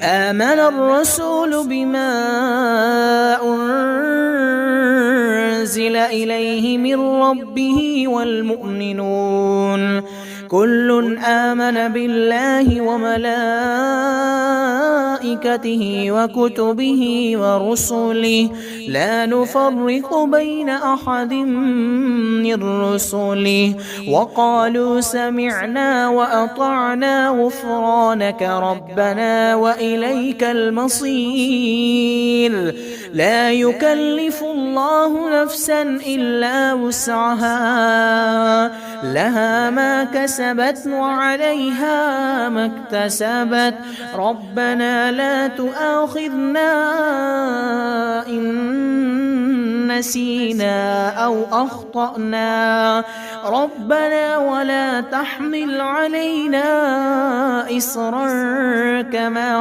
آمن الرسول بما أنزل إليه من ربه والمؤمنون كل آمن بالله وملائكته وكتبه ورسله لا نفرق بين أحد من رسله وقالوا سمعنا وأطعنا غفرانك ربنا وإليك المصير. لا يكلف الله نفسا إلا وسعها لها ما كسبت وعليها ما اكتسبت ربنا لا تؤاخذنا إن نسينا أو أخطأنا ربنا ولا تحمل علينا إصرا كما